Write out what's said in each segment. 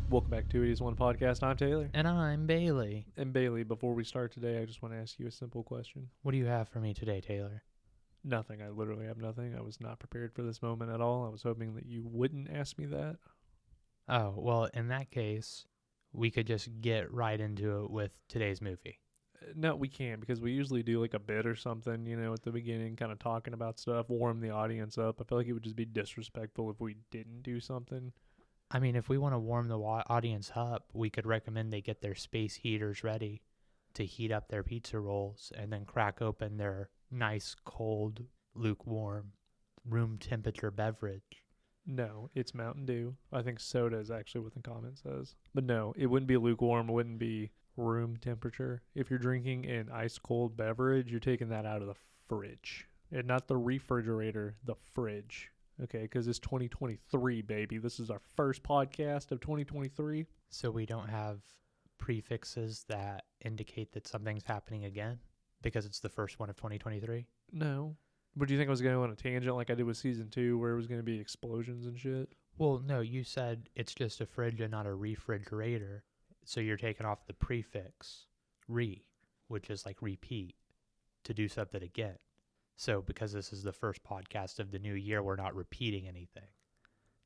Welcome back to It Is One Podcast. I'm Taylor. And I'm Bailey. And Bailey, before we start today, I just want to ask you a simple question. What do you have for me today, Taylor? Nothing. I literally have nothing. I was not prepared for this moment at all. I was hoping that you wouldn't ask me that. Oh, well, in that case, we could just get right into it with today's movie. No, we can't, because we usually do like a bit or something, at the beginning, kind of talking about stuff, warm the audience up. I feel like it would just be disrespectful if we didn't do something. I mean, if we want to warm the audience up, we could recommend they get their space heaters ready to heat up their pizza rolls and then crack open their nice, cold, lukewarm, room temperature beverage. No, it's Mountain Dew. I think soda is actually what the comment says. But no, it wouldn't be lukewarm. It wouldn't be room temperature. If you're drinking an ice cold beverage, you're taking that out of the fridge. And not the refrigerator, the fridge. Okay, because it's 2023, baby. This is our first podcast of 2023. So we don't have prefixes that indicate that something's happening again because it's the first one of 2023? No. But do you think I was going to go on a tangent like I did with season 2 where it was going to be explosions and shit? Well, no, you said it's just a fridge and not a refrigerator. So you're taking off the prefix re, which is like repeat, to do something again. So because this is the first podcast of the new year, we're not repeating anything.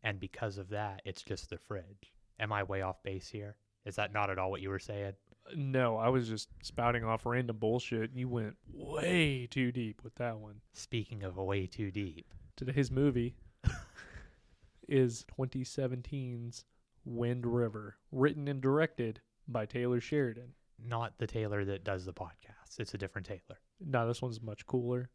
And because of that, it's just the fridge. Am I way off base here? Is that not at all what you were saying? No, I was just spouting off random bullshit. You went way too deep with that one. Speaking of way too deep. Today's movie is 2017's Wind River, written and directed by Taylor Sheridan. Not the Taylor that does the podcast. It's a different Taylor. No, this one's much cooler.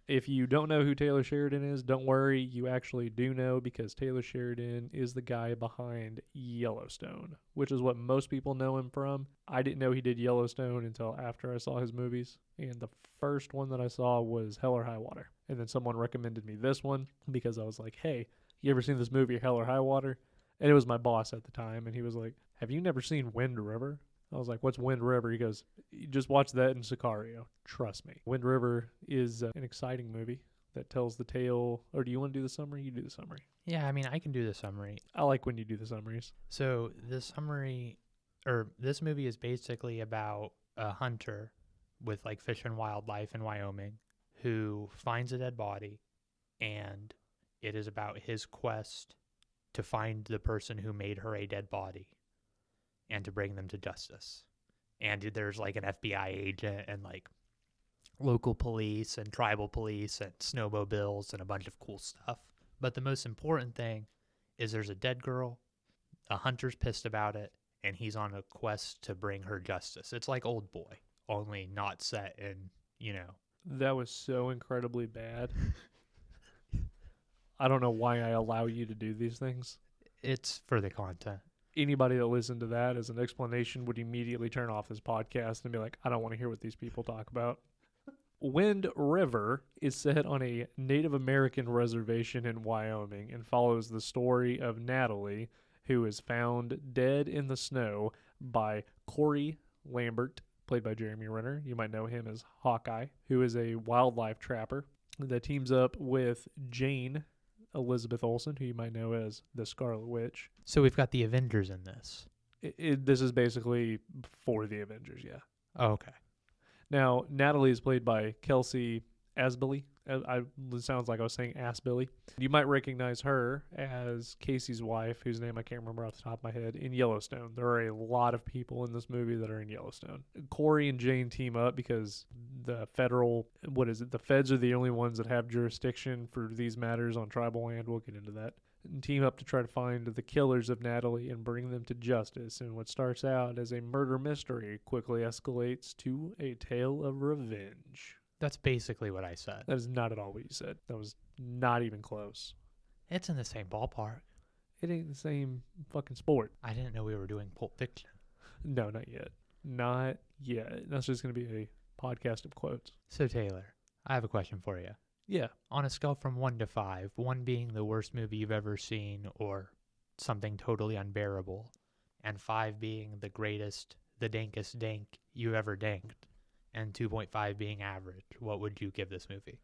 If you don't know who Taylor Sheridan is, don't worry. You actually do know, because Taylor Sheridan is the guy behind Yellowstone, which is what most people know him from. I didn't know he did Yellowstone until after I saw his movies. And the first one that I saw was Hell or High Water. And then someone recommended me this one because I was like, hey, you ever seen this movie Hell or High Water? And it was my boss at the time. And he was like, have you never seen Wind River? I was like, what's Wind River? He goes, you just watch that in Sicario. Trust me. Wind River is an exciting movie that tells the tale. Or do you want to do the summary? You do the summary. Yeah, I mean, I can do the summary. I like when you do the summaries. So this movie is basically about a hunter with like fish and wildlife in Wyoming who finds a dead body, and it is about his quest to find the person who made her a dead body and to bring them to justice. And there's like an FBI agent and like local police and tribal police and snowmobiles and a bunch of cool stuff. But the most important thing is there's a dead girl, a hunter's pissed about it, and he's on a quest to bring her justice. It's like Old Boy, only not set in, That was so incredibly bad. I don't know why I allow you to do these things. It's for the content. Anybody that listened to that as an explanation would immediately turn off this podcast and be like, I don't want to hear what these people talk about. Wind River is set on a Native American reservation in Wyoming and follows the story of Natalie, who is found dead in the snow by Corey Lambert, played by Jeremy Renner. You might know him as Hawkeye, who is a wildlife trapper that teams up with Jane Elizabeth Olsen, who you might know as the Scarlet Witch. So we've got the Avengers in this. This is basically for the Avengers, yeah. Oh, okay. Now, Natalie is played by Kelsey Asbilly. It sounds like I was saying Asbilly. You might recognize her as Casey's wife, whose name I can't remember off the top of my head, in Yellowstone. There are a lot of people in this movie that are in Yellowstone. Corey and Jane team up because the the feds are the only ones that have jurisdiction for these matters on tribal land. We'll get into that. And team up to try to find the killers of Natalie and bring them to justice. And what starts out as a murder mystery quickly escalates to a tale of revenge. That's basically what I said. That is not at all what you said. That was not even close. It's in the same ballpark. It ain't the same fucking sport. I didn't know we were doing Pulp Fiction. No, not yet. Not yet. That's just going to be a podcast of quotes. So, Taylor, I have a question for you. Yeah. On a scale from 1 to 5, 1 being the worst movie you've ever seen or something totally unbearable, and 5 being the greatest, the dankest dank you ever danked, and 2.5 being average, what would you give this movie?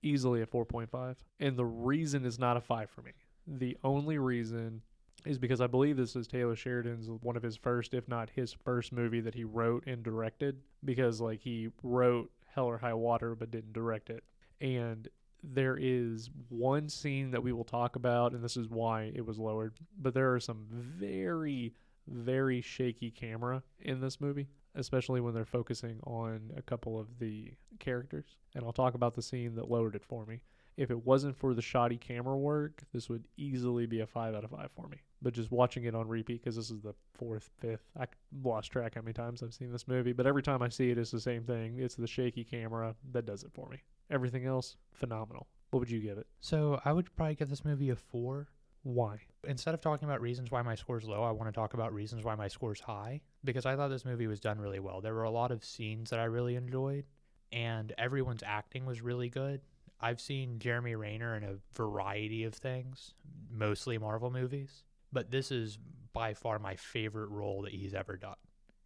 Easily a 4.5. And the reason is not a 5 for me. The only reason is because I believe this is Taylor Sheridan's one of his first, if not his first movie that he wrote and directed, because like he wrote Hell or High Water but didn't direct it. And there is one scene that we will talk about, and this is why it was lowered, but there are some very, very shaky camera in this movie, especially when they're focusing on a couple of the characters. And I'll talk about the scene that lowered it for me. If it wasn't for the shoddy camera work, this would easily be a 5 out of 5 for me. But just watching it on repeat, because this is the fourth, fifth, I lost track how many times I've seen this movie, but every time I see it, it's the same thing. It's the shaky camera that does it for me. Everything else, phenomenal. What would you give it? So I would probably give this movie a 4. Why? Instead of talking about reasons why my score's low, I want to talk about reasons why my score's high, because I thought this movie was done really well. There were a lot of scenes that I really enjoyed, and everyone's acting was really good. I've seen Jeremy Renner in a variety of things, mostly Marvel movies, but this is by far my favorite role that he's ever done.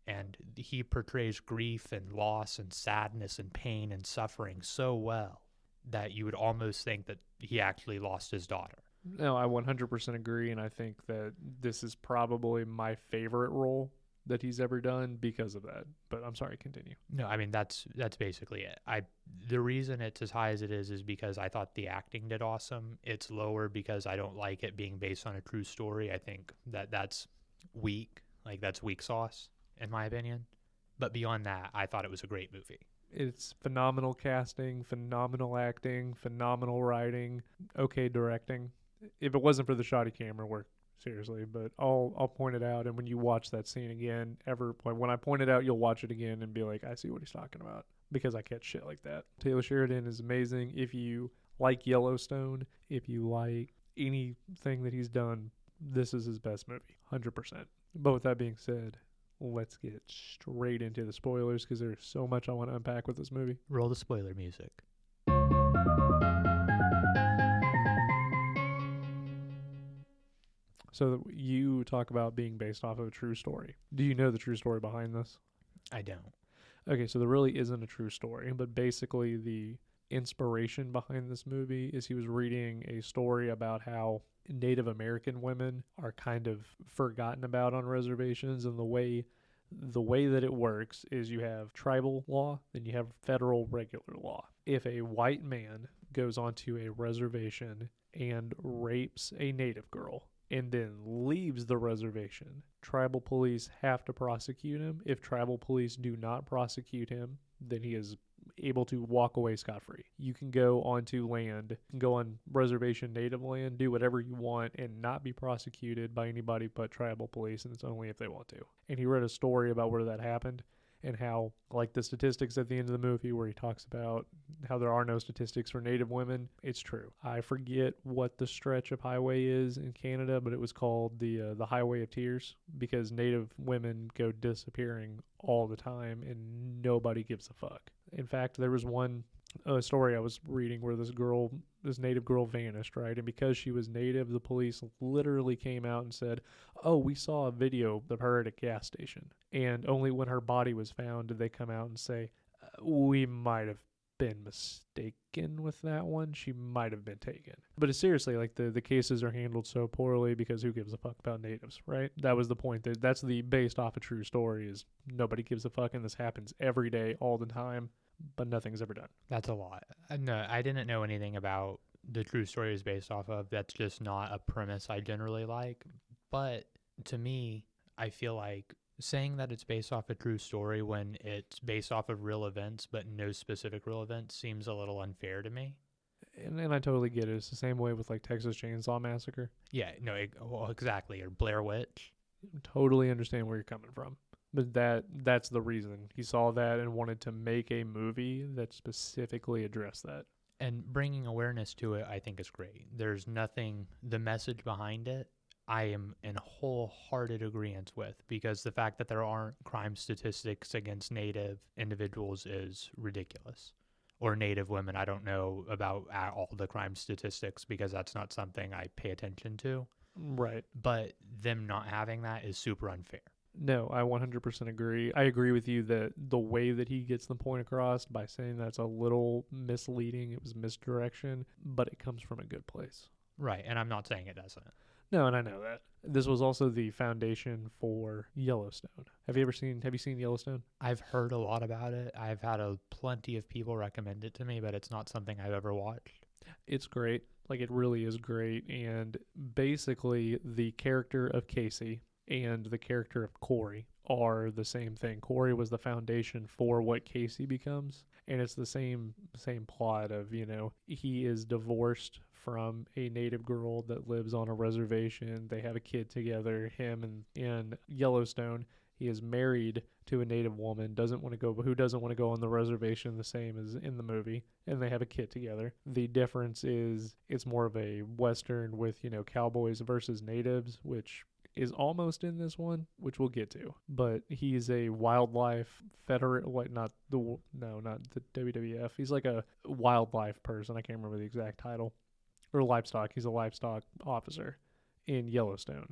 And he portrays grief and loss and sadness and pain and suffering so well that you would almost think that he actually lost his daughter. No, I 100% agree, and I think that this is probably my favorite role that he's ever done because of that. But I'm sorry, continue. No, I mean that's basically it. The reason it's as high as it is because I thought the acting did awesome. It's lower because I don't like it being based on a true story. I think that's weak. Like that's weak sauce in my opinion. But beyond that, I thought it was a great movie. It's phenomenal casting, phenomenal acting, phenomenal writing, okay directing. If it wasn't for the shoddy camera work, seriously, but I'll point it out, and when you watch that scene again, when I point it out, you'll watch it again and be like, I see what he's talking about, because I catch shit like that. Taylor Sheridan is amazing. If you like Yellowstone, if you like anything that he's done, this is his best movie, 100%. But with that being said, let's get straight into the spoilers, because there's so much I want to unpack with this movie. Roll the spoiler music. So you talk about being based off of a true story. Do you know the true story behind this? I don't. Okay, so there really isn't a true story, but basically the inspiration behind this movie is he was reading a story about how Native American women are kind of forgotten about on reservations, and the way that it works is you have tribal law, then you have federal regular law. If a white man goes onto a reservation and rapes a native girl and then leaves the reservation, tribal police have to prosecute him. If tribal police do not prosecute him, then he is able to walk away scot-free. You can go onto land, go on reservation native land, do whatever you want, and not be prosecuted by anybody but tribal police, and it's only if they want to. And he read a story about where that happened, and how, like the statistics at the end of the movie where he talks about how there are no statistics for Native women, it's true. I forget what the stretch of highway is in Canada, but it was called the Highway of Tears, because Native women go disappearing all the time and nobody gives a fuck. In fact, there was one story I was reading where this native girl vanished, right? And because she was native, the police literally came out and said, oh, we saw a video of her at a gas station. And only when her body was found did they come out and say, we might have been mistaken with that one. She might have been taken. But it's seriously, like the cases are handled so poorly because who gives a fuck about natives, right? That was the point. That's the based off a true story is nobody gives a fuck, and this happens every day, all the time, but nothing's ever done. That's a lot. No, I didn't know anything about the true story is based off of. That's just not a premise I generally like. But to me, I feel like saying that it's based off a true story when it's based off of real events but no specific real events seems a little unfair to me. And I totally get it. It's the same way with like Texas Chainsaw Massacre. Yeah, no, well, exactly. Or Blair Witch. Totally understand where you're coming from. But that's the reason. He saw that and wanted to make a movie that specifically addressed that. And bringing awareness to it, I think is great. There's nothing, the message behind it, I am in wholehearted agreement with, because the fact that there aren't crime statistics against Native individuals is ridiculous. Or Native women, I don't know about all the crime statistics because that's not something I pay attention to. Right. But them not having that is super unfair. No, I 100% agree. I agree with you that the way that he gets the point across by saying that's a little misleading, it was misdirection, but it comes from a good place. Right, and I'm not saying it doesn't. No, and I know that. This was also the foundation for Yellowstone. Have you seen Yellowstone? I've heard a lot about it. I've had a plenty of people recommend it to me, but it's not something I've ever watched. It's great. Like it really is great. And basically the character of Casey and the character of Corey are the same thing. Corey was the foundation for what Casey becomes. And it's the same plot of, he is divorced from a native girl that lives on a reservation. They have a kid together, him and in Yellowstone. He is married to a native woman, who doesn't want to go on the reservation the same as in the movie, and they have a kid together. The difference is it's more of a western with, cowboys versus natives, which is almost in this one, which we'll get to. But he's a wildlife federal, like not the WWF. He's like a wildlife person. I can't remember the exact title. Or livestock. He's a livestock officer in Yellowstone.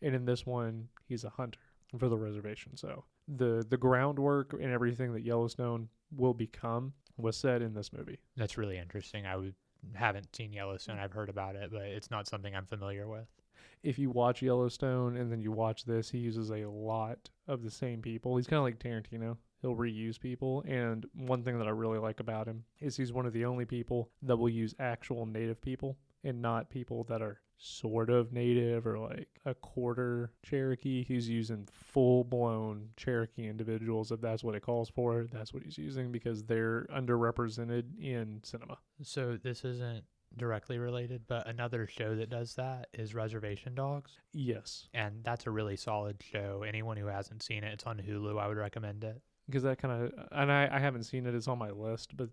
And in this one, he's a hunter for the reservation. So the groundwork and everything that Yellowstone will become was set in this movie. That's really interesting. Haven't seen Yellowstone. I've heard about it, but it's not something I'm familiar with. If you watch Yellowstone and then you watch this, he uses a lot of the same people. He's kind of like Tarantino. He'll reuse people. And one thing that I really like about him is he's one of the only people that will use actual native people and not people that are sort of native or like a quarter Cherokee. He's using full blown Cherokee individuals. If that's what it calls for, that's what he's using because they're underrepresented in cinema. So this isn't directly related, but another show that does that is Reservation Dogs. Yes. And that's a really solid show. Anyone who hasn't seen it, it's on Hulu. I would recommend it. Because that kind of, and I haven't seen it, it's on my list, but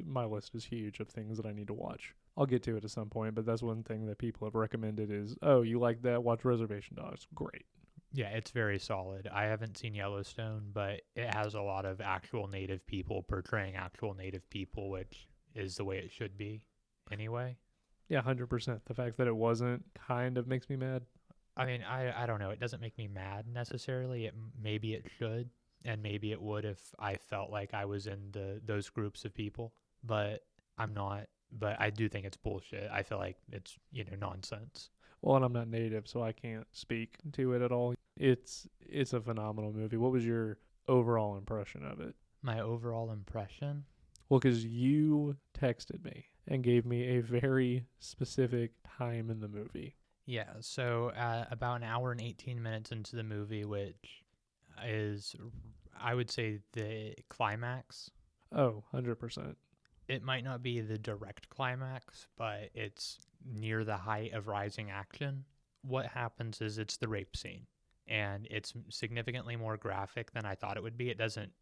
my list is huge of things that I need to watch. I'll get to it at some point, but that's one thing that people have recommended is, oh, you like that? Watch Reservation Dogs. Great. Yeah, it's very solid. I haven't seen Yellowstone, but it has a lot of actual native people portraying actual native people, which is the way it should be anyway. Yeah, 100%. The fact that it wasn't kind of makes me mad. I mean, I don't know. It doesn't make me mad necessarily. Maybe it should, and maybe it would if I felt like I was in those groups of people, but I'm not. But I do think it's bullshit. I feel like it's, nonsense. Well, and I'm not native, so I can't speak to it at all. It's a phenomenal movie. What was your overall impression of it? My overall impression? Well, because you texted me and gave me a very specific time in the movie. Yeah, so about an hour and 18 minutes into the movie, which is, I would say, the climax. Oh, 100%. It might not be the direct climax, but it's near the height of rising action. What happens is it's the rape scene, and it's significantly more graphic than I thought it would be. It doesn't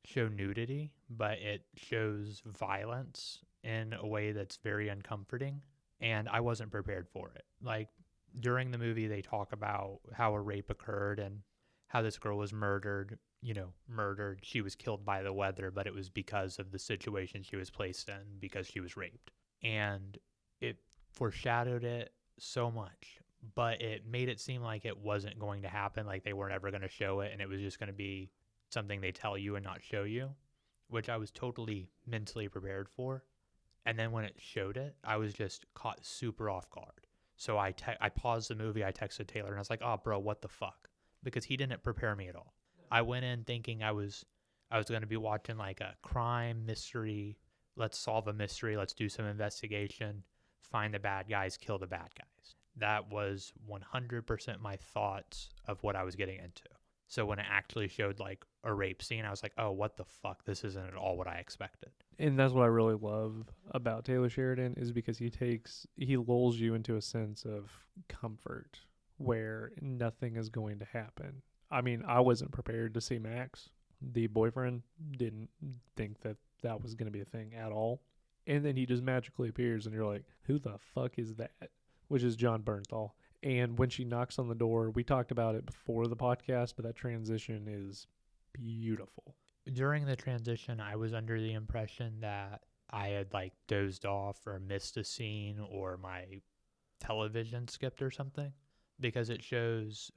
show nudity, but it shows violence in a way that's very uncomforting, and I wasn't prepared for it. Like, during the movie, they talk about how a rape occurred and how this girl was murdered. Murdered. She was killed by the weather, but it was because of the situation she was placed in because she was raped. And it foreshadowed it so much, but it made it seem like it wasn't going to happen, like they weren't ever going to show it, and it was just going to be something they tell you and not show you, which I was totally mentally prepared for. And then when it showed it, I was just caught super off guard. So I paused the movie, I texted Taylor, and I was like, oh, bro, what the fuck? Because he didn't prepare me at all. I went in thinking I was going to be watching like a crime mystery. Let's solve a mystery. Let's do some investigation. Find the bad guys, kill the bad guys. That was 100% my thoughts of what I was getting into. So when it actually showed like a rape scene, I was like, oh, what the fuck? This isn't at all what I expected. And that's what I really love about Taylor Sheridan is because he lulls you into a sense of comfort where nothing is going to happen. I mean, I wasn't prepared to see Max. The boyfriend didn't think that was going to be a thing at all. And then he just magically appears and you're like, who the fuck is that? Which is John Bernthal. And when she knocks on the door, we talked about it before the podcast, but that transition is beautiful. During the transition, I was under the impression that I had like dozed off or missed a scene or my television skipped or something, because it shows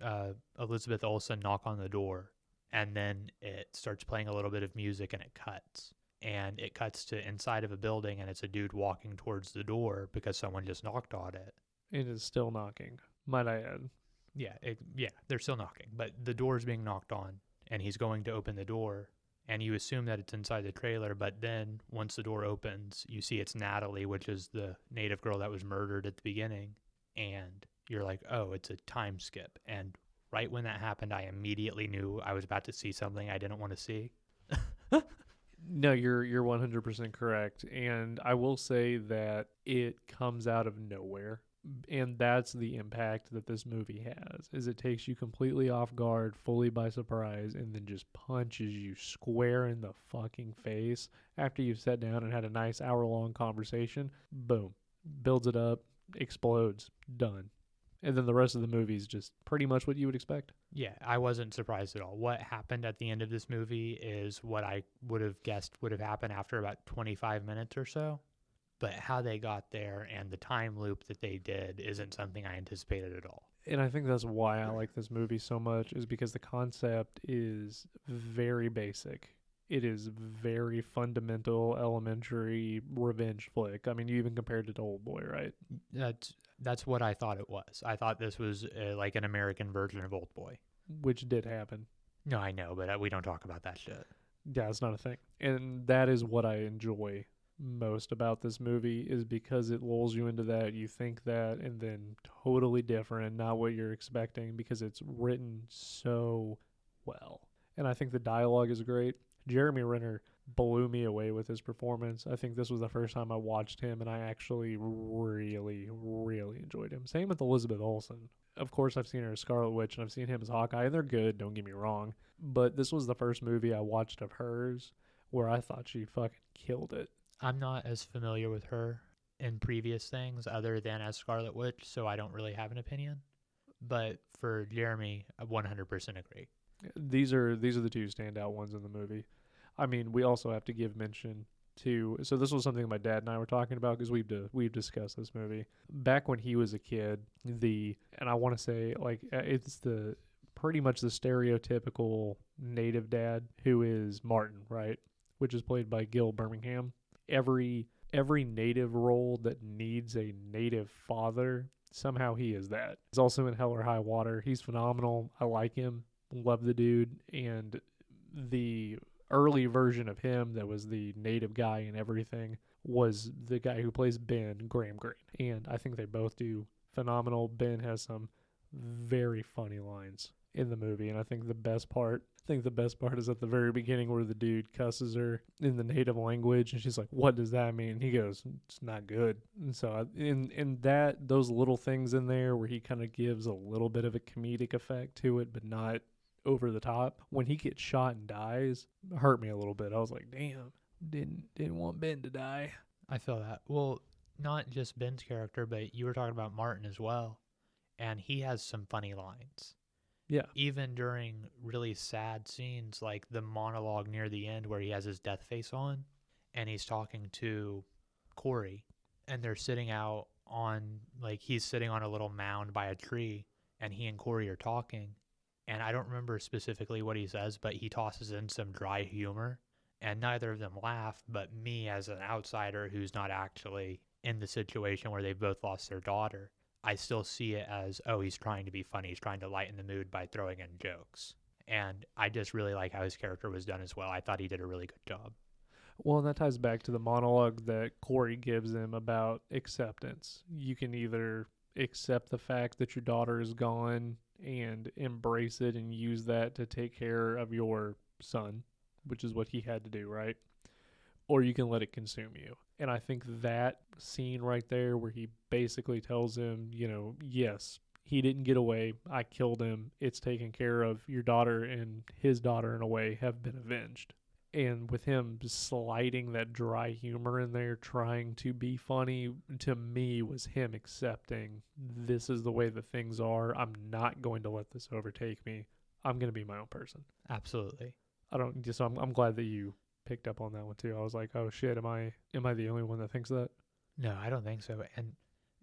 Elizabeth Olsen knock on the door and then it starts playing a little bit of music and it cuts. And it cuts to inside of a building and it's a dude walking towards the door because someone just knocked on it. It is still knocking. Might I add. Yeah, they're still knocking, but the door's being knocked on, and he's going to open the door, and you assume that it's inside the trailer, but then once the door opens, you see it's Natalie, which is the native girl that was murdered at the beginning, and you're like, oh, it's a time skip. And right when that happened, I immediately knew I was about to see something I didn't want to see. No, you're 100% correct. And I will say that it comes out of nowhere. And that's the impact that this movie has. Is it takes you completely off guard, fully by surprise, and then just punches you square in the fucking face after you've sat down and had a nice hour-long conversation. Boom. Builds it up, explodes, done. And then the rest of the movie is just pretty much what you would expect. Yeah, I wasn't surprised at all. What happened at the end of this movie is what I would have guessed would have happened after about 25 minutes or so. But how they got there and the time loop that they did isn't something I anticipated at all. And I think that's why I like this movie so much, is because the concept is very basic. It is very fundamental, elementary revenge flick. I mean, you even compared it to Old Boy, right? That's what I thought it was. I thought this was like an American version of Old Boy. Which did happen. No, I know, but we don't talk about that shit. Yeah, it's not a thing. And that is what I enjoy most about this movie, is because it lulls you into that. You think that, and then totally different, not what you're expecting, because it's written so well. And I think the dialogue is great. Jeremy Renner blew me away with his performance. I think this was the first time I watched him, and I actually really, really enjoyed him. Same with Elizabeth Olsen. Of course, I've seen her as Scarlet Witch, and I've seen him as Hawkeye, and they're good, don't get me wrong. But this was the first movie I watched of hers where I thought she fucking killed it. I'm not as familiar with her in previous things other than as Scarlet Witch, so I don't really have an opinion. But for Jeremy, I 100% agree. These are the two standout ones in the movie. I mean, we also have to give mention to. So this was something my dad and I were talking about, because we've discussed this movie back when he was a kid. And I want to say, like, it's the pretty much the stereotypical native dad who is Martin, right? Which is played by Gil Birmingham. Every native role that needs a native father, somehow he is that. He's also in Hell or High Water. He's phenomenal. I like him. Love the dude. And the early version of him that was the native guy and everything was the guy who plays Ben, Graham Greene. And I think they both do phenomenal. Ben has some very funny lines in the movie, and I think the best part is at the very beginning, where the dude cusses her in the native language, and she's like, "What does that mean?" And he goes, "It's not good." And so in that, those little things in there where he kind of gives a little bit of a comedic effect to it, but not over the top. When he gets shot and dies, it hurt me a little bit. I was like, damn, didn't want Ben to die. I feel that. Well, not just Ben's character, but you were talking about Martin as well, and he has some funny lines. Yeah. Even during really sad scenes, like the monologue near the end where he has his death face on and he's talking to Corey, and they're sitting out on, like, he's sitting on a little mound by a tree, and he and Corey are talking. And I don't remember specifically what he says, but he tosses in some dry humor, and neither of them laugh. But me, as an outsider who's not actually in the situation where they've both lost their daughter, I still see it as, oh, he's trying to be funny. He's trying to lighten the mood by throwing in jokes. And I just really like how his character was done as well. I thought he did a really good job. Well, and that ties back to the monologue that Corey gives him about acceptance. You can either accept the fact that your daughter is gone and embrace it and use that to take care of your son, which is what he had to do, right? Or you can let it consume you. And I think that scene right there, where he basically tells him, yes, he didn't get away. I killed him. It's taken care of. Your daughter and his daughter, in a way, have been avenged. And with him sliding that dry humor in there, trying to be funny, to me was him accepting, this is the way that things are. I'm not going to let this overtake me. I'm going to be my own person. Absolutely. I'm glad that you picked up on that one too. I was like, oh shit, am I the only one that thinks that? No, I don't think so. And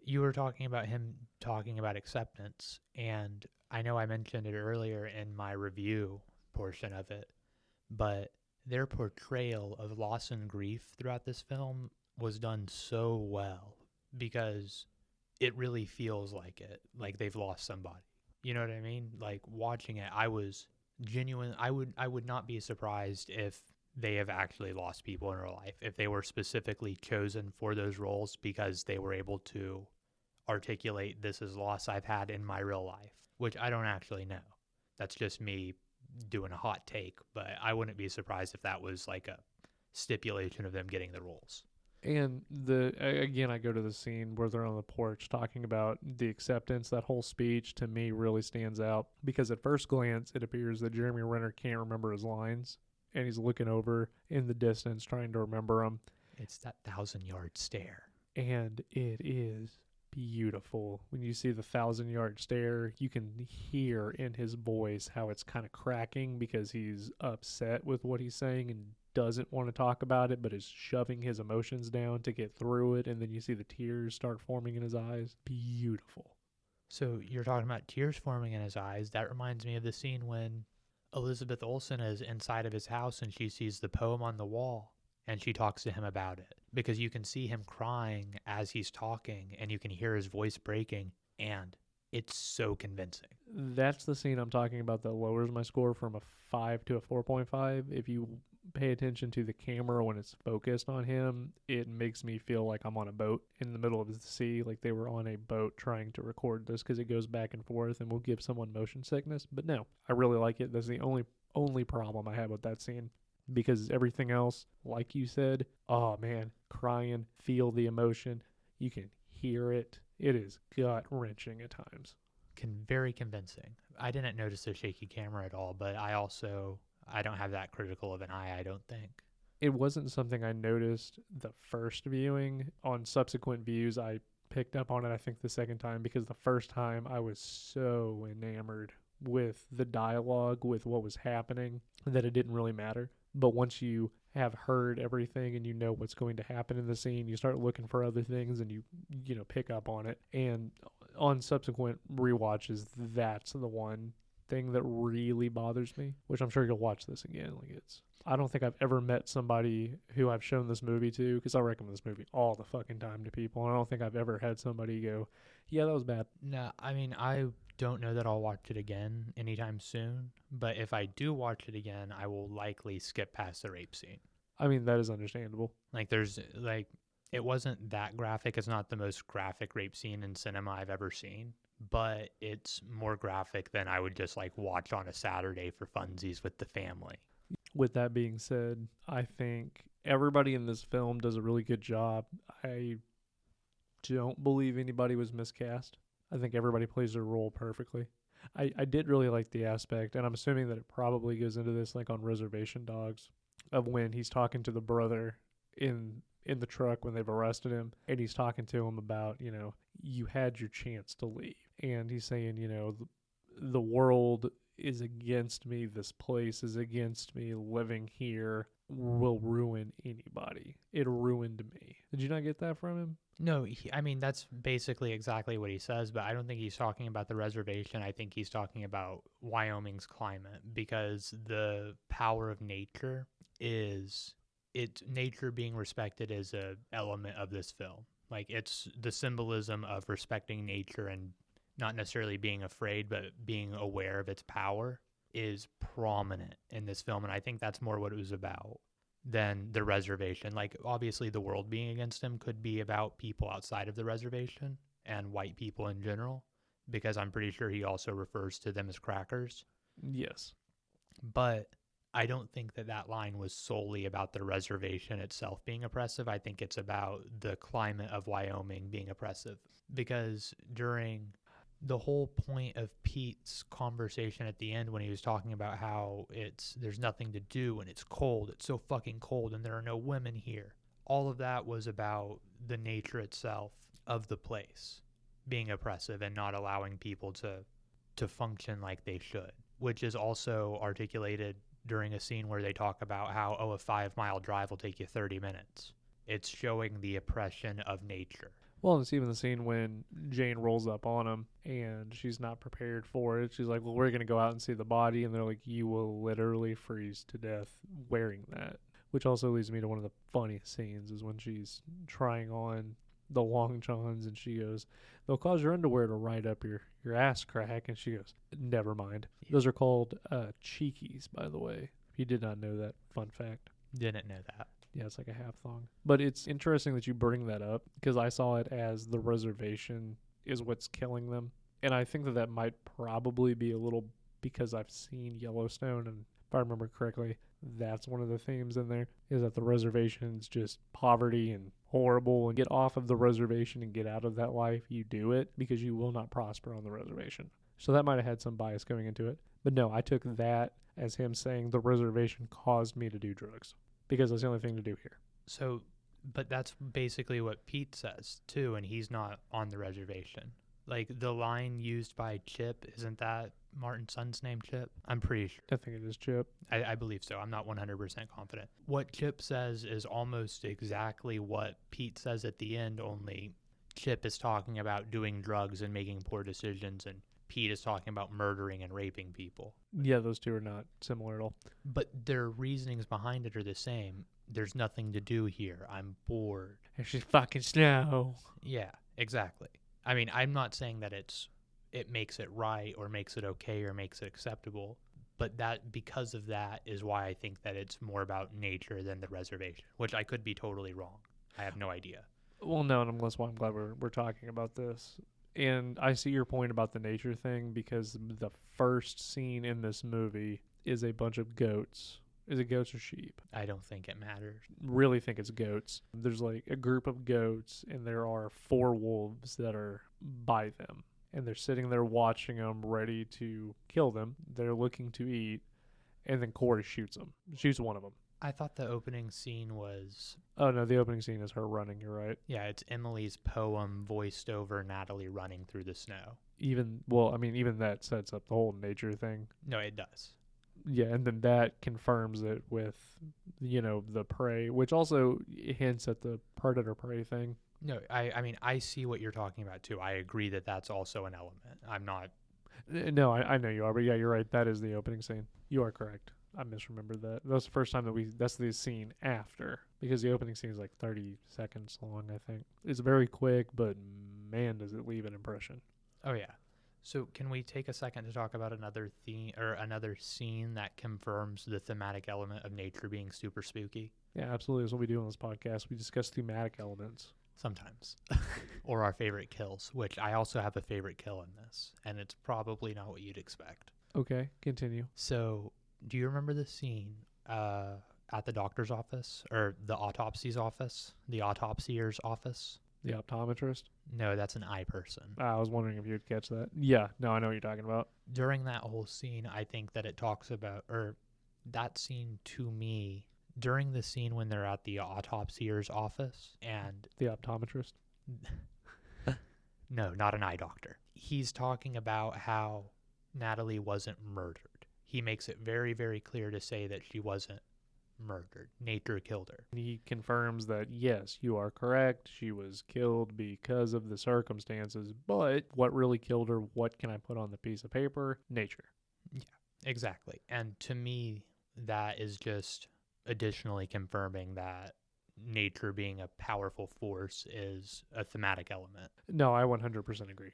you were talking about him talking about acceptance, and I know I mentioned it earlier in my review portion of it, but their portrayal of loss and grief throughout this film was done so well, because it really feels like it, like they've lost somebody. You know what I mean? Like watching it, I was genuine. I would not be surprised if they have actually lost people in real life, if they were specifically chosen for those roles because they were able to articulate, this is loss I've had in my real life, which I don't actually know. That's just me doing a hot take, but I wouldn't be surprised if that was like a stipulation of them getting the roles. And again, I go to the scene where they're on the porch talking about the acceptance. That whole speech to me really stands out because at first glance, it appears that Jeremy Renner can't remember his lines, and he's looking over in the distance trying to remember them. It's that 1,000-yard stare. And it is beautiful. When you see the 1,000-yard stare, you can hear in his voice how it's kind of cracking because he's upset with what he's saying and doesn't want to talk about it, but is shoving his emotions down to get through it. And then you see the tears start forming in his eyes. Beautiful. So you're talking about tears forming in his eyes. That reminds me of the scene when Elizabeth Olsen is inside of his house and she sees the poem on the wall and she talks to him about it, because you can see him crying as he's talking and you can hear his voice breaking, and it's so convincing. That's the scene I'm talking about that lowers my score from a 5 to a 4.5. If you pay attention to the camera when it's focused on him, it makes me feel like I'm on a boat in the middle of the sea, like they were on a boat trying to record this, because it goes back and forth and will give someone motion sickness. But no, I really like it. That's the only problem I have with that scene, because everything else, like you said, oh man, crying, feel the emotion, you can hear it. It is gut wrenching at times. Very convincing. I didn't notice the shaky camera at all, but I don't have that critical of an eye, I don't think. It wasn't something I noticed the first viewing. On subsequent views, I picked up on it, I think, the second time, because the first time I was so enamored with the dialogue, with what was happening, that it didn't really matter. But once you have heard everything and you know what's going to happen in the scene, you start looking for other things and you know, pick up on it. And on subsequent rewatches, that's the one thing that really bothers me, which I'm sure you'll watch this again. I don't think I've ever met somebody who I've shown this movie to, because I recommend this movie all the fucking time to people, and I don't think I've ever had somebody go, yeah, that was bad. No, I mean, I don't know that I'll watch it again anytime soon, but if I do watch it again, I will likely skip past the rape scene. I mean, that is understandable. Like, it wasn't that graphic. It's not the most graphic rape scene in cinema I've ever seen, but it's more graphic than I would just like watch on a Saturday for funsies with the family. With that being said, I think everybody in this film does a really good job. I don't believe anybody was miscast. I think everybody plays their role perfectly. I did really like the aspect, and I'm assuming that it probably goes into this, like on Reservation Dogs, of when he's talking to the brother in the truck when they've arrested him, and he's talking to him about, you know, you had your chance to leave. And he's saying, you know, the world is against me, this place is against me, living here will ruin anybody. It ruined me. Did you not get that from him? No, I mean, that's basically exactly what he says, but I don't think he's talking about the reservation. I think he's talking about Wyoming's climate, because the power of nature is, nature being respected is a element of this film. Like, it's the symbolism of respecting nature and not necessarily being afraid, but being aware of its power is prominent in this film. And I think that's more what it was about than the reservation. Like, obviously the world being against him could be about people outside of the reservation and white people in general, because I'm pretty sure he also refers to them as crackers. Yes. But I don't think that line was solely about the reservation itself being oppressive. I think it's about the climate of Wyoming being oppressive, because during the whole point of Pete's conversation at the end, when he was talking about how there's nothing to do and it's cold, it's so fucking cold and there are no women here, all of that was about the nature itself of the place being oppressive and not allowing people to function like they should, which is also articulated during a scene where they talk about how, a 5-mile drive will take you 30 minutes. It's showing the oppression of nature. Well, it's even the scene when Jane rolls up on him and she's not prepared for it. She's like, well, we're going to go out and see the body. And they're like, you will literally freeze to death wearing that. Which also leads me to one of the funniest scenes, is when she's trying on the long johns, and she goes, they'll cause your underwear to ride up your ass crack. And she goes, never mind. Those are called cheekies, by the way. If you did not know that, fun fact. Didn't know that. Yeah, it's like a half thong. But it's interesting that you bring that up because I saw it as the reservation is what's killing them. And I think that might probably be a little because I've seen Yellowstone, and if I remember correctly, that's one of the themes in there is that the reservation's just poverty and horrible, and get off of the reservation and get out of that life. You do it because you will not prosper on the reservation. So that might have had some bias going into it. But no, I took that as him saying the reservation caused me to do drugs because that's the only thing to do here. So, but that's basically what Pete says too, and he's not on the reservation. Like the line used by Chip, isn't that Martin's son's name, Chip? I'm pretty sure. I think it is Chip. I believe so. I'm not 100% confident. What Chip says is almost exactly what Pete says at the end, only Chip is talking about doing drugs and making poor decisions, and Pete is talking about murdering and raping people. Yeah, those two are not similar at all. But their reasonings behind it are the same. There's nothing to do here. I'm bored. It's just fucking snow. Yeah, exactly. I mean, I'm not saying that it makes it right or makes it okay or makes it acceptable, but that because of that is why I think that it's more about nature than the reservation, which I could be totally wrong. I have no idea. Well, no, and that's why I'm glad we're talking about this. And I see your point about the nature thing because the first scene in this movie is a bunch of goats. Is it goats or sheep? I don't think it matters. Really think it's goats. There's like a group of goats, and there are 4 wolves that are by them. And they're sitting there watching them, ready to kill them. They're looking to eat, and then Corey shoots them. Shoots one of them. I thought the opening scene was... Oh, no, the opening scene is her running, you're right. Yeah, it's Emily's poem voiced over Natalie running through the snow. Even that sets up the whole nature thing. No, it does. Yeah, and then that confirms it with, the prey, which also hints at the predator-prey thing. No, I mean, I see what you're talking about, too. I agree that that's also an element. I'm not... No, I know you are, but yeah, you're right. That is the opening scene. You are correct. I misremembered that. That's the first time that's the scene after, because the opening scene is like 30 seconds long, I think. It's very quick, but man, does it leave an impression. Oh, yeah. So can we take a second to talk about another theme or another scene that confirms the thematic element of nature being super spooky? Yeah, absolutely. That's what we do on this podcast. We discuss thematic elements. Sometimes. Or our favorite kills, which I also have a favorite kill in this, and it's probably not what you'd expect. Okay, continue. So, do you remember the scene at the doctor's office, or the autopsy's office, the autopsier's office? The optometrist? No, that's an eye person. I was wondering if you'd catch that. Yeah, no, I know what you're talking about. During that whole scene, I think that it talks about, or that scene to me, during the scene when they're at the autopsier's office and... The optometrist? No, not an eye doctor. He's talking about how Natalie wasn't murdered. He makes it very, very clear to say that she wasn't murdered. Nature killed her. He confirms that, yes, you are correct. She was killed because of the circumstances, but what really killed her, what can I put on the piece of paper? Nature. Yeah, exactly. And to me, that is just additionally confirming that nature being a powerful force is a thematic element. No, I 100% agree.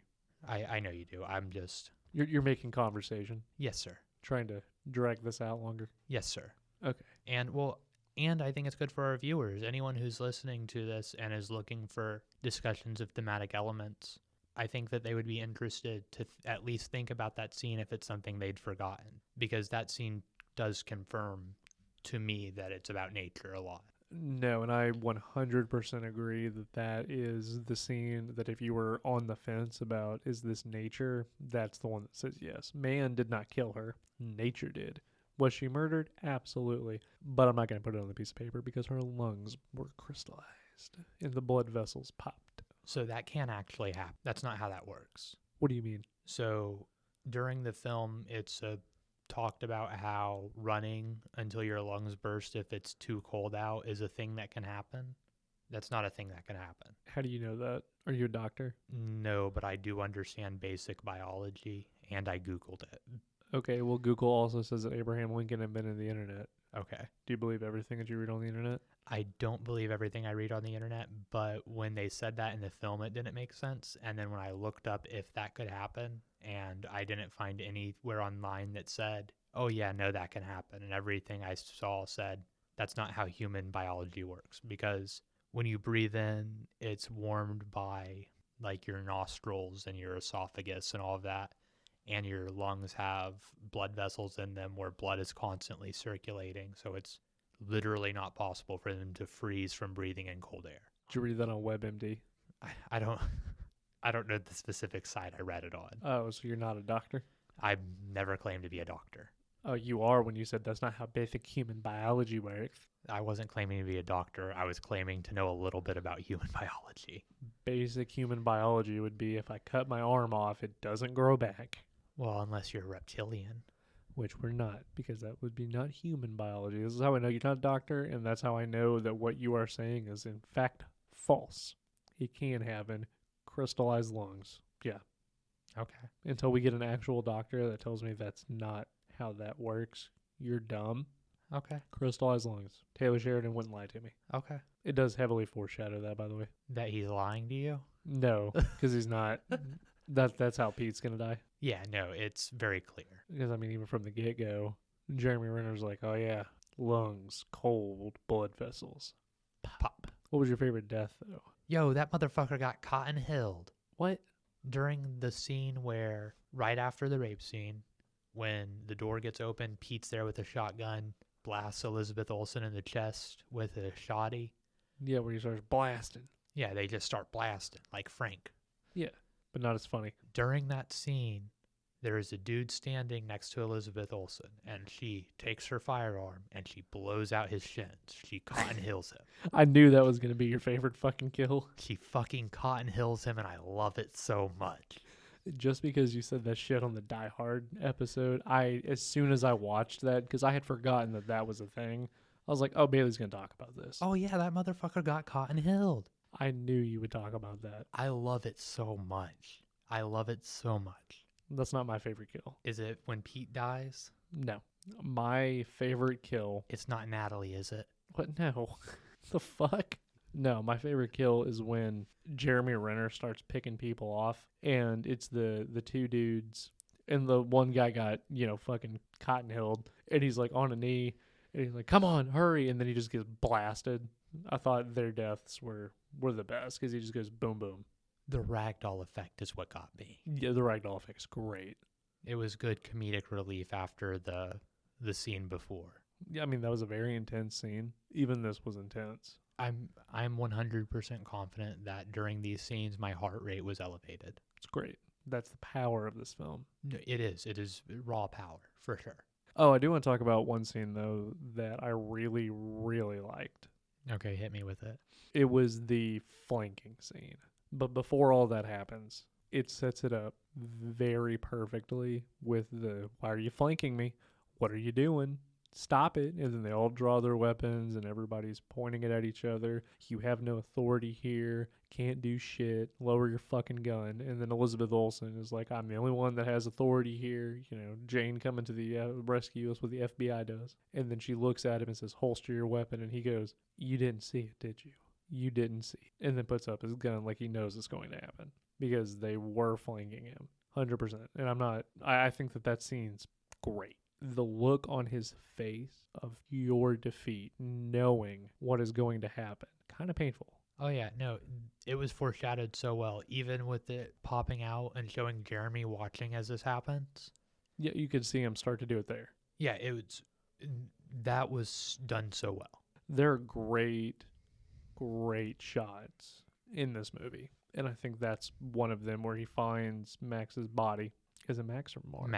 I know you do. I'm just... You're making conversation. Yes, sir. Trying to drag this out longer. Yes, sir. Okay. And I think it's good for our viewers. Anyone who's listening to this and is looking for discussions of thematic elements, I think that they would be interested to at least think about that scene if it's something they'd forgotten, because that scene does confirm to me that it's about nature a lot. No, and I 100% agree that is the scene that if you were on the fence about is this nature, that's the one that says yes. Man did not kill her. Nature did. Was she murdered? Absolutely. But I'm not going to put it on the piece of paper because her lungs were crystallized and the blood vessels popped. So that can't actually happen. That's not how that works. What do you mean? So during the film, it's talked about how running until your lungs burst if it's too cold out is a thing that can happen. That's not a thing that can happen. How do you know that? Are you a doctor? No, but I do understand basic biology, and I Googled it. Okay, well, Google also says that Abraham Lincoln invented the internet. Okay. Do you believe everything that you read on the internet? I don't believe everything I read on the internet, but when they said that in the film, it didn't make sense. And then when I looked up if that could happen, and I didn't find anywhere online that said, oh, yeah, no, that can happen. And everything I saw said, that's not how human biology works. Because when you breathe in, it's warmed by like your nostrils and your esophagus and all of that. And your lungs have blood vessels in them where blood is constantly circulating. So it's literally not possible for them to freeze from breathing in cold air. Did you read that on WebMD? I don't I don't know the specific site I read it on. Oh, so you're not a doctor? I've never claimed to be a doctor. Oh, you are when you said that's not how basic human biology works. I wasn't claiming to be a doctor. I was claiming to know a little bit about human biology. Basic human biology would be if I cut my arm off, it doesn't grow back. Well, unless you're a reptilian. Which we're not, because that would be not human biology. This is how I know you're not a doctor, and that's how I know that what you are saying is in fact false. He can have an crystallized lungs. Yeah. Okay. Until we get an actual doctor that tells me that's not how that works, you're dumb. Okay. Crystallized lungs. Taylor Sheridan wouldn't lie to me. Okay. It does heavily foreshadow that, by the way. That he's lying to you? No, because he's not. That's how Pete's gonna die. Yeah, no, it's very clear. Because I mean, even from the get-go, Jeremy Renner's like, "Oh yeah, lungs, cold, blood vessels." Pop. What was your favorite death, though? Yo, that motherfucker got cotton hilled. What? During the scene where, right after the rape scene, when the door gets open, Pete's there with a shotgun, blasts Elizabeth Olsen in the chest with a shotty. Yeah, where he starts blasting. Yeah, they just start blasting, like Frank. Yeah, but not as funny. During that scene, there is a dude standing next to Elizabeth Olsen, and she takes her firearm and she blows out his shins. She cotton hills him. I knew that was gonna be your favorite fucking kill. She fucking cotton hills him, and I love it so much. Just because you said that shit on the Die Hard episode, as soon as I watched that, because I had forgotten that that was a thing, I was like, "Oh, Bailey's gonna talk about this." Oh yeah, that motherfucker got cotton hilled. I knew you would talk about that. I love it so much. I love it so much. That's not my favorite kill. Is it when Pete dies? No, my favorite kill. It's not Natalie, is it? What? No, the fuck. No, my favorite kill is when Jeremy Renner starts picking people off, and it's the two dudes, and the one guy got, fucking cotton hilled, and he's like on a knee, and he's like, "Come on, hurry," and then he just gets blasted. I thought their deaths were the best because he just goes boom, boom. The ragdoll effect is what got me. Yeah, the ragdoll effect's great. It was good comedic relief after the scene before. Yeah, I mean, that was a very intense scene. Even this was intense. I'm 100% confident that during these scenes my heart rate was elevated. It's great. That's the power of this film. No, it is. It is raw power for sure. Oh, I do want to talk about one scene though that I really, really liked. Okay, hit me with it. It was the flanking scene. But before all that happens, it sets it up very perfectly with the, "Why are you flanking me? What are you doing? Stop it." And then they all draw their weapons and everybody's pointing it at each other. "You have no authority here. Can't do shit. Lower your fucking gun." And then Elizabeth Olsen is like, "I'm the only one that has authority here. Jane coming to the rescue. That's what the FBI does." And then she looks at him and says, "Holster your weapon." And he goes, "You didn't see it, did you? You didn't see." And then puts up his gun like he knows it's going to happen because they were flanking him 100%. And I think that scene's great. The look on his face of your defeat, knowing what is going to happen, kind of painful. Oh yeah, no, it was foreshadowed so well, even with it popping out and showing Jeremy watching as this happens. Yeah, you could see him start to do it there. Yeah, that was done so well. There are great shots in this movie. And I think that's one of them where he finds Max's body. Is it Max or Mark?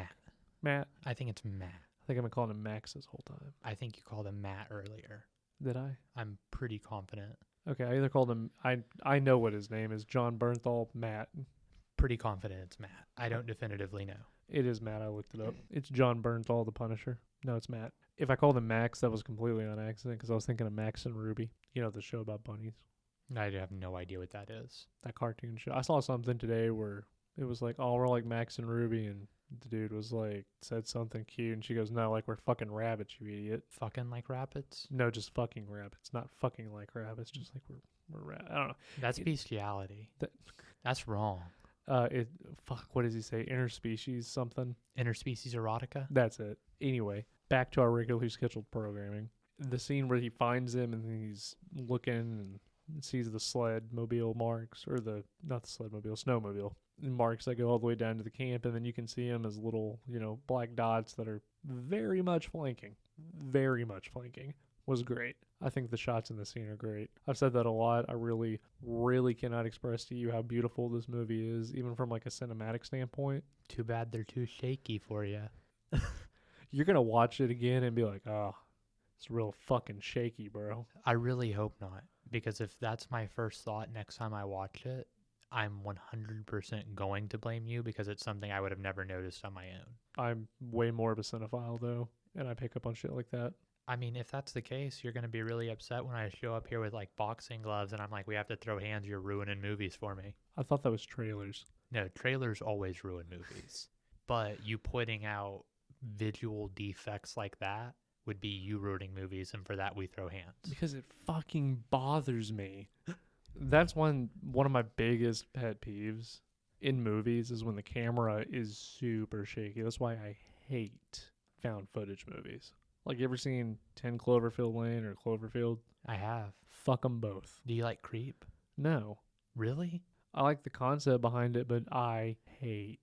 Matt. I think it's Matt. I think I've been calling him Max this whole time. I think you called him Matt earlier. Did I? I'm pretty confident. Okay, I either called him, I know what his name is, John Bernthal, Matt. Pretty confident it's Matt. I don't definitively know. It is Matt, I looked it up. It's John Bernthal, the Punisher. No, it's Matt. If I called him Max, that was completely on accident because I was thinking of Max and Ruby. The show about bunnies. I have no idea what that is. That cartoon show. I saw something today where it was like, "Oh, we're like Max and Ruby," and the dude was like, said something cute, and she goes, no, like we're fucking rabbits, you idiot. Fucking like rabbits? No, just fucking rabbits, not fucking like rabbits, just like we're I don't know. That's It- bestiality. that- That's wrong. It fuck. What does he say? Interspecies something. Interspecies erotica? That's it. Anyway, back to our regularly scheduled programming. The scene where he finds him and he's looking and sees the sled mobile marks, or the not the sled mobile, snowmobile marks that go all the way down to the camp, and then you can see him as little, black dots that are very much flanking. Very much flanking. Was great. I think the shots in the scene are great. I've said that a lot. I really, really cannot express to you how beautiful this movie is, even from like a cinematic standpoint. Too bad they're too shaky for you. You're gonna watch it again and be like, oh, it's real fucking shaky, bro. I really hope not, because if that's my first thought next time I watch it, I'm 100% going to blame you because it's something I would have never noticed on my own. I'm way more of a cinephile though, and I pick up on shit like that. I mean, if that's the case, you're going to be really upset when I show up here with like boxing gloves and I'm like, we have to throw hands, you're ruining movies for me. I thought that was trailers. No, trailers always ruin movies. But you pointing out visual defects like that would be you ruining movies, and for that we throw hands. Because it fucking bothers me. That's one of my biggest pet peeves in movies is when the camera is super shaky. That's why I hate found footage movies. Like, you ever seen 10 Cloverfield Lane or Cloverfield? I have. Fuck them both. Do you like Creep? No. Really? I like the concept behind it, but I hate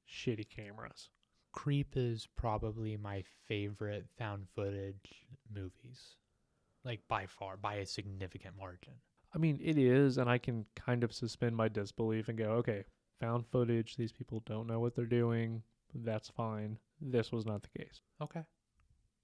shitty cameras. Creep is probably my favorite found footage movies. Like, by far, by a significant margin. I mean, it is, and I can kind of suspend my disbelief and go, okay, found footage, these people don't know what they're doing, that's fine. This was not the case. Okay.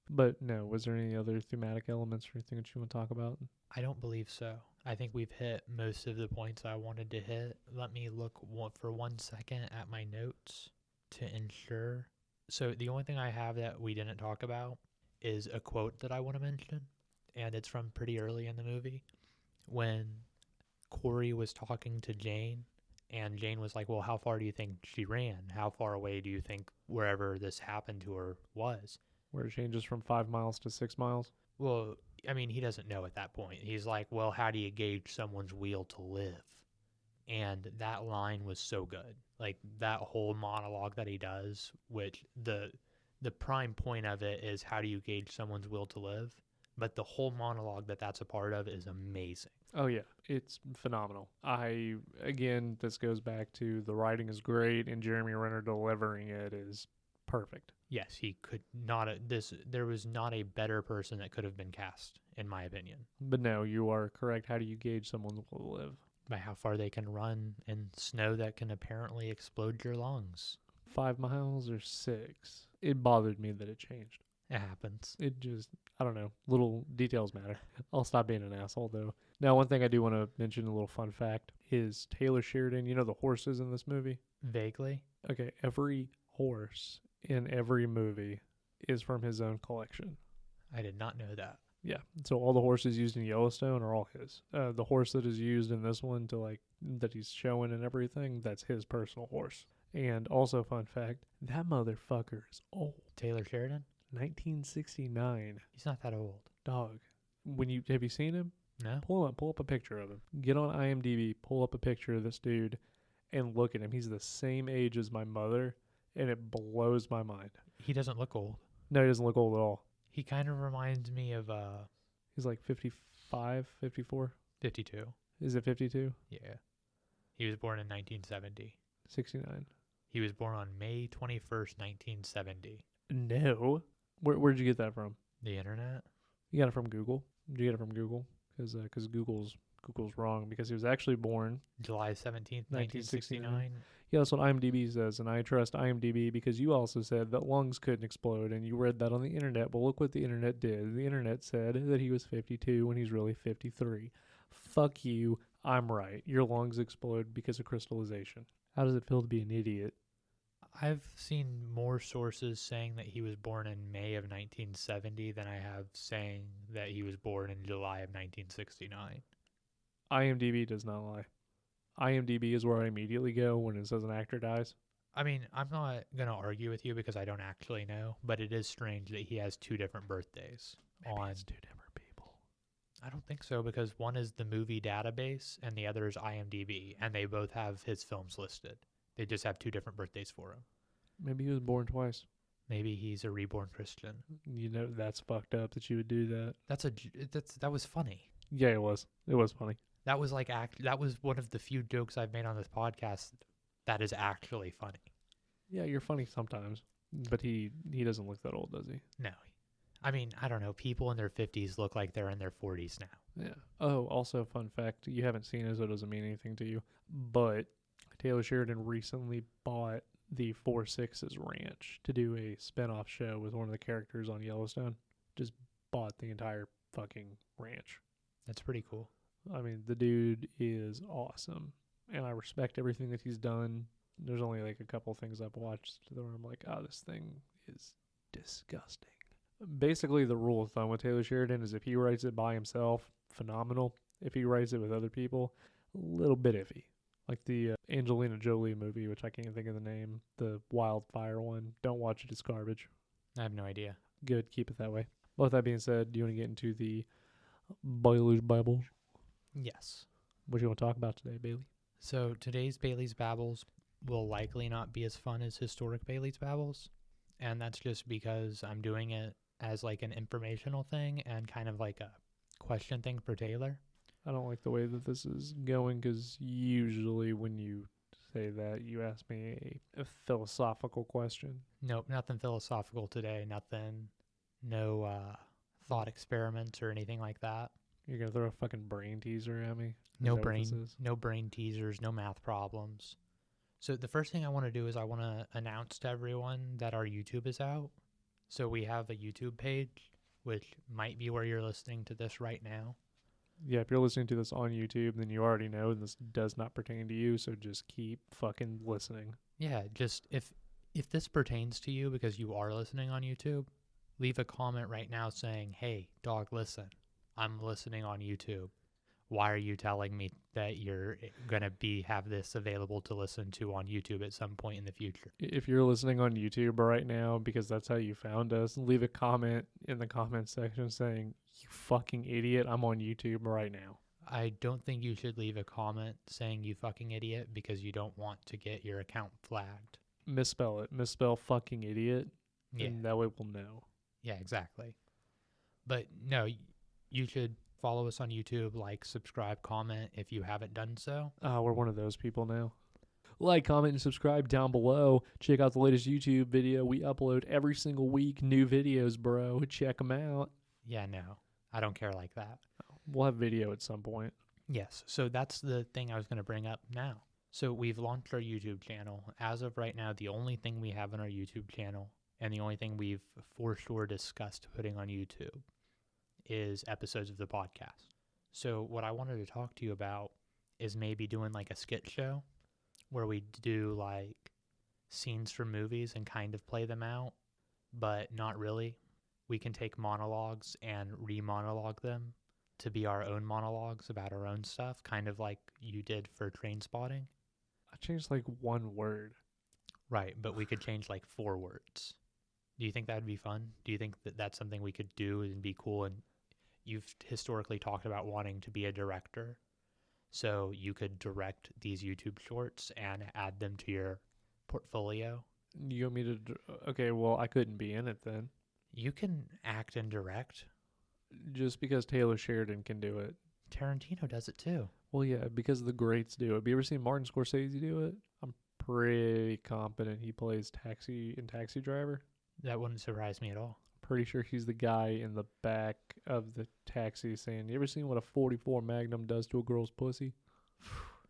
But no, was there any other thematic elements or anything that you want to talk about? I don't believe so. I think we've hit most of the points I wanted to hit. Let me look for 1 second at my notes to ensure. So the only thing I have that we didn't talk about is a quote that I want to mention, and it's from pretty early in the movie when Corey was talking to Jane, and Jane was like, well, how far do you think she ran? How far away do you think wherever this happened to her was? Where it changes from 5 miles to 6 miles? Well, I mean, he doesn't know at that point. He's like, well, how do you gauge someone's will to live? And that line was so good. Like, that whole monologue that he does, which the prime point of it is how do you gauge someone's will to live? But the whole monologue that's a part of is amazing. Oh, yeah. It's phenomenal. Again, this goes back to the writing is great, and Jeremy Renner delivering it is perfect. Yes, he could not. There was not a better person that could have been cast, in my opinion. But no, you are correct. How do you gauge someone's will to live? By how far they can run in snow that can apparently explode your lungs. 5 miles or 6? It bothered me that it changed. It happens. It just, I don't know. Little details matter. I'll stop being an asshole, though. Now, one thing I do want to mention, a little fun fact, is Taylor Sheridan, you know the horses in this movie? Vaguely. Okay, every horse in every movie is from his own collection. I did not know that. Yeah, so all the horses used in Yellowstone are all his. The horse that is used in this one that he's showing and everything, that's his personal horse. And also, fun fact, that motherfucker is old. Taylor Sheridan? 1969. He's not that old. Dog. Have you seen him? No? Pull up a picture of him. Get on IMDb, pull up a picture of this dude, and look at him. He's the same age as my mother, and it blows my mind. He doesn't look old. No, he doesn't look old at all. He kind of reminds me of He's like 55, 54. 52. Is it 52? Yeah. He was born in 1970. 69. He was born on May 21st, 1970. No. Where'd you get that from? The internet? You got it from Google? Did you get it from Google? Because Google's wrong, because he was actually born July 17th, 1969. Yeah, that's what IMDb says, and I trust IMDb because you also said that lungs couldn't explode, and you read that on the internet. But look what the internet did. The internet said that he was 52 when he's really 53. Fuck you. I'm right. Your lungs explode because of crystallization. How does it feel to be an idiot? I've seen more sources saying that he was born in May of 1970 than I have saying that he was born in July of 1969. IMDb does not lie. IMDb is where I immediately go when it says an actor dies. I mean, I'm not going to argue with you because I don't actually know, but it is strange that he has two different birthdays. Maybe it's two different people. I don't think so because one is the movie database and the other is IMDb, and they both have his films listed. They just have two different birthdays for him. Maybe he was born twice. Maybe he's a reborn Christian. You know, that's fucked up that you would do that. That was funny. Yeah, it was. It was funny. That was that was one of the few jokes I've made on this podcast that is actually funny. Yeah, you're funny sometimes, but he doesn't look that old, does he? No. I mean, I don't know. People in their 50s look like they're in their 40s now. Yeah. Oh, also, fun fact: you haven't seen it, so it doesn't mean anything to you. But Taylor Sheridan recently bought the 4-6's ranch to do a spinoff show with one of the characters on Yellowstone. Just bought the entire fucking ranch. That's pretty cool. I mean, the dude is awesome, and I respect everything that he's done. There's only like a couple things I've watched where I'm like, oh, this thing is disgusting. Basically, the rule of thumb with Taylor Sheridan is if he writes it by himself, phenomenal. If he writes it with other people, a little bit iffy. Like the Angelina Jolie movie, which I can't think of the name, the Wildfire one. Don't watch it, it's garbage. I have no idea. Good, keep it that way. With that being said, do you want to get into the Bailey's Bibles? Yes. What do you want to talk about today, Bailey? So today's Bailey's Babbles will likely not be as fun as historic Bailey's Babbles. And that's just because I'm doing it as like an informational thing and kind of like a question thing for Taylor. I don't like the way that this is going because usually when you say that, you ask me a philosophical question. Nope, nothing philosophical today. No thought experiments or anything like that. You're going to throw a fucking brain teaser at me? No brain teasers, no math problems. So the first thing I want to do is I want to announce to everyone that our YouTube is out. So we have a YouTube page, which might be where you're listening to this right now. Yeah, if you're listening to this on YouTube, then you already know this does not pertain to you, so just keep fucking listening. Yeah, just if this pertains to you because you are listening on YouTube, leave a comment right now saying, "Hey, dog, listen. I'm listening on YouTube. Why are you telling me that you're going to have this available to listen to on YouTube at some point in the future?" If you're listening on YouTube right now because that's how you found us, leave a comment in the comment section saying, "You fucking idiot, I'm on YouTube right now." I don't think you should leave a comment saying "you fucking idiot" because you don't want to get your account flagged. Misspell it. Misspell fucking idiot. Yeah. And that way we'll know. Yeah, exactly. But no, you should follow us on YouTube, like, subscribe, comment if you haven't done so. We're one of those people now. Like, comment, and subscribe down below. Check out the latest YouTube video. We upload every single week new videos, bro. Check them out. Yeah, no, I don't care like that. We'll have video at some point. Yes, so that's the thing I was going to bring up now. So we've launched our YouTube channel. As of right now, the only thing we have on our YouTube channel and the only thing we've for sure discussed putting on YouTube is episodes of the podcast. So what I wanted to talk to you about is maybe doing like a skit show where we do like scenes from movies and kind of play them out, but not really. We can take monologues and re-monologue them to be our own monologues about our own stuff, kind of like you did for Trainspotting. I changed like one word. Right, but we could change like 4 words. Do you think that would be fun? Do you think that that's something we could do and be cool? And you've historically talked about wanting to be a director, so you could direct these YouTube shorts and add them to your portfolio. You want me to... Okay, well, I couldn't be in it then. You can act and direct. Just because Taylor Sheridan can do it. Tarantino does it too. Well, yeah, because the greats do it. Have you ever seen Martin Scorsese do it? I'm pretty confident he plays Taxi Driver. That wouldn't surprise me at all. Pretty sure he's the guy in the back of the taxi saying, "You ever seen what a 44 Magnum does to a girl's pussy?"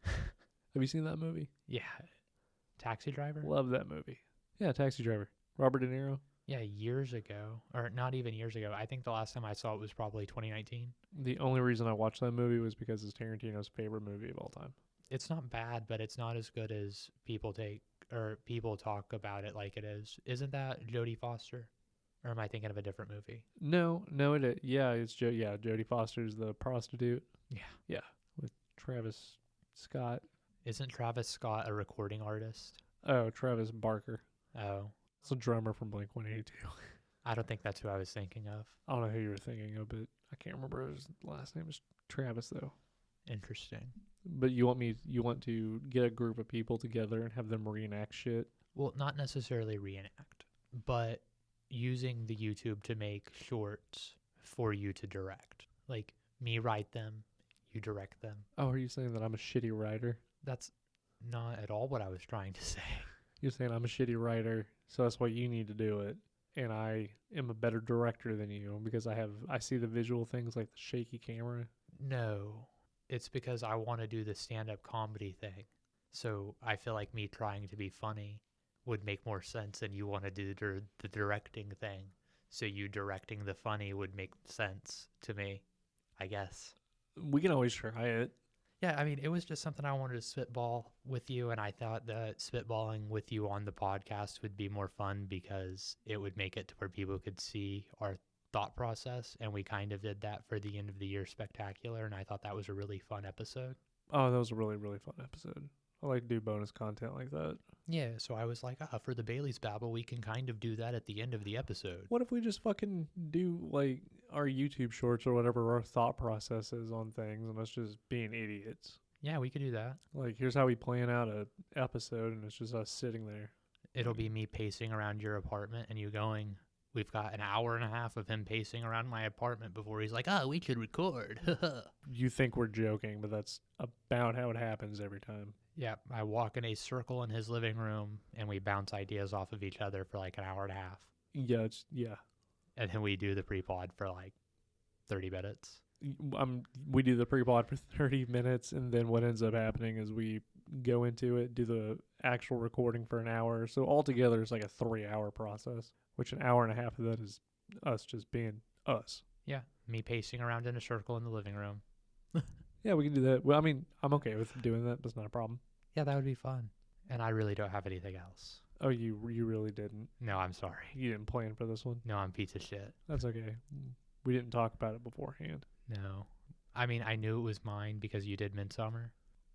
Have you seen that movie? Yeah. Taxi Driver? Love that movie. Yeah, Taxi Driver. Robert De Niro. Yeah, years ago. Or not even years ago. I think the last time I saw it was probably 2019. The only reason I watched that movie was because it's Tarantino's favorite movie of all time. It's not bad, but it's not as good as people talk about it like it is. Isn't that Jodie Foster? Or am I thinking of a different movie? No, it is. Yeah, it's Jodie Foster's the prostitute. Yeah. With Travis Scott. Isn't Travis Scott a recording artist? Oh, Travis Barker. Oh, It's a drummer from Blink-182. I don't think that's who I was thinking of. I don't know who you were thinking of, but I can't remember his last name. Is Travis though. Interesting. But you want to get a group of people together and have them reenact shit. Well, not necessarily reenact, but using the YouTube to make shorts for you to direct. Like, me write them, you direct them. Oh, are you saying that I'm a shitty writer? That's not at all what I was trying to say. You're saying I'm a shitty writer, so that's why you need to do it. And I am a better director than you because I see the visual things like the shaky camera. No, it's because I want to do the stand-up comedy thing. So I feel like me trying to be funny would make more sense than you want to do the directing thing. So you directing the funny would make sense to me, I guess. We can always try it. Yeah, I mean, it was just something I wanted to spitball with you, and I thought that spitballing with you on the podcast would be more fun because it would make it to where people could see our thought process, and we kind of did that for the end of the year spectacular, and I thought that was a really fun episode. Oh, that was a really, really fun episode. I like to do bonus content like that. Yeah, so I was like, for the Bailey's Babble, we can kind of do that at the end of the episode. What if we just fucking do like our YouTube shorts or whatever our thought process is on things and us just being idiots? Yeah, we could do that. Like, here's how we plan out a episode, and it's just us sitting there. It'll be me pacing around your apartment and you going, we've got an hour and a half of him pacing around my apartment before he's like, we should record. You think we're joking, but that's about how it happens every time. Yeah, I walk in a circle in his living room and we bounce ideas off of each other for like an hour and a half. Yeah. And then we do the pre-pod for like 30 minutes. We do the pre-pod for 30 minutes, and then what ends up happening is we go into it, do the actual recording for an hour. So altogether, it's like a 3-hour process, which an hour and a half of that is us just being us. Yeah, me pacing around in a circle in the living room. Yeah, we can do that. Well, I mean, I'm okay with doing that. That's not a problem. Yeah, that would be fun. And I really don't have anything else. Oh, you really didn't? No, I'm sorry. You didn't plan for this one? No, I'm piece of shit. That's okay. We didn't talk about it beforehand. No. I mean, I knew it was mine because you did Midsummer,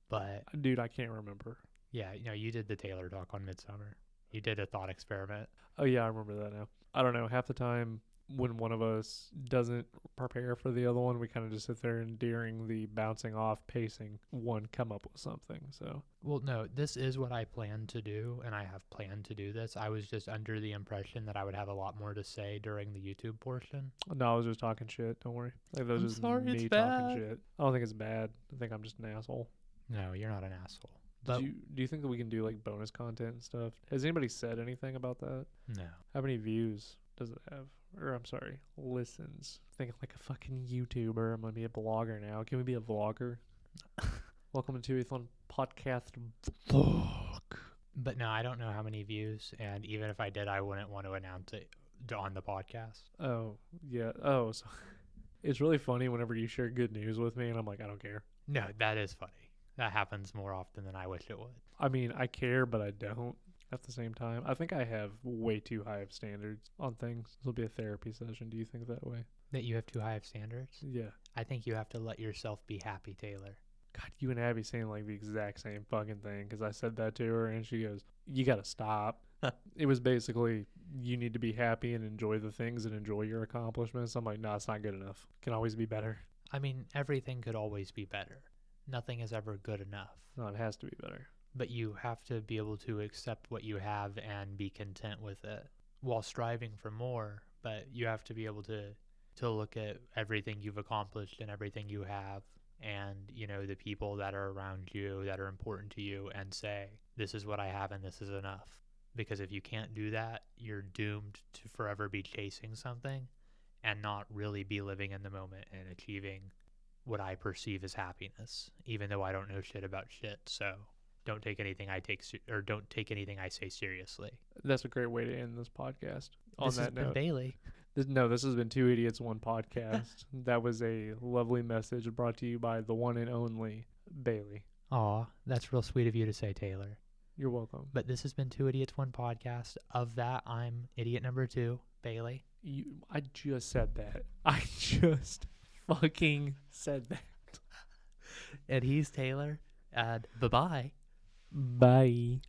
but... Dude, I can't remember. Yeah, you did the Taylor talk on Midsummer. You did a thought experiment. Oh, yeah, I remember that now. I don't know. Half the time when one of us doesn't prepare for the other one, we kind of just sit there and during the bouncing off pacing, one come up with something. So, well, no, this is what I planned to do, and I have planned to do this. I was just under the impression that I would have a lot more to say during the YouTube portion. no, I was just talking shit. Don't worry. Like, that was I'm just sorry, me it's talking bad. shit. I don't think it's bad. I think I'm just an asshole. No, you're not an asshole. But Do you think that we can do like bonus content and stuff? Has anybody said anything about that? no. How many views does it have? Or I'm sorry, listens. Thinking like a fucking YouTuber. I'm gonna be a blogger now. Can we be a vlogger? Welcome to Ethan Podcast Vlog. But no, I don't know how many views, and even if I did, I wouldn't want to announce it on the podcast. Oh yeah. Oh, so it's really funny whenever you share good news with me, and I'm like, I don't care. No, that is funny. That happens more often than I wish it would. I mean, I care, but I don't. At the same time, I think I have way too high of standards on things. This will be a therapy session. Do you think that way? That you have too high of standards? Yeah. I think you have to let yourself be happy, Taylor. God, you and Abby saying like the exact same fucking thing because I said that to her and she goes, you got to stop. It was basically, you need to be happy and enjoy the things and enjoy your accomplishments. I'm like, no, it's not good enough. Can always be better. I mean, everything could always be better. Nothing is ever good enough. No, it has to be better. But you have to be able to accept what you have and be content with it while striving for more. But you have to be able to look at everything you've accomplished and everything you have and, the people that are around you that are important to you and say, this is what I have and this is enough. Because if you can't do that, you're doomed to forever be chasing something and not really be living in the moment and achieving what I perceive as happiness, even though I don't know shit about shit. So don't take anything don't take anything I say seriously. That's a great way to end this podcast. On This that has been note, Bailey. this has been Two Idiots, One Podcast. That was a lovely message brought to you by the one and only Bailey. Aw, that's real sweet of you to say, Taylor. You're welcome. But this has been Two Idiots, One Podcast. Of that, I'm idiot number 2, Bailey. I just said that. I just fucking said that. And he's Taylor. And bye-bye. Bye.